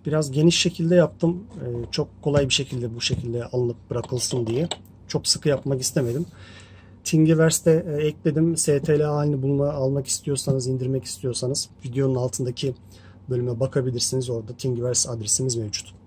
Biraz geniş şekilde yaptım. Çok kolay bir şekilde bu şekilde alınıp bırakılsın diye. Çok sıkı yapmak istemedim. Thingiverse'de ekledim. STL halini almak istiyorsanız, indirmek istiyorsanız videonun altındaki bölüme bakabilirsiniz. Orada Thingiverse adresimiz mevcut.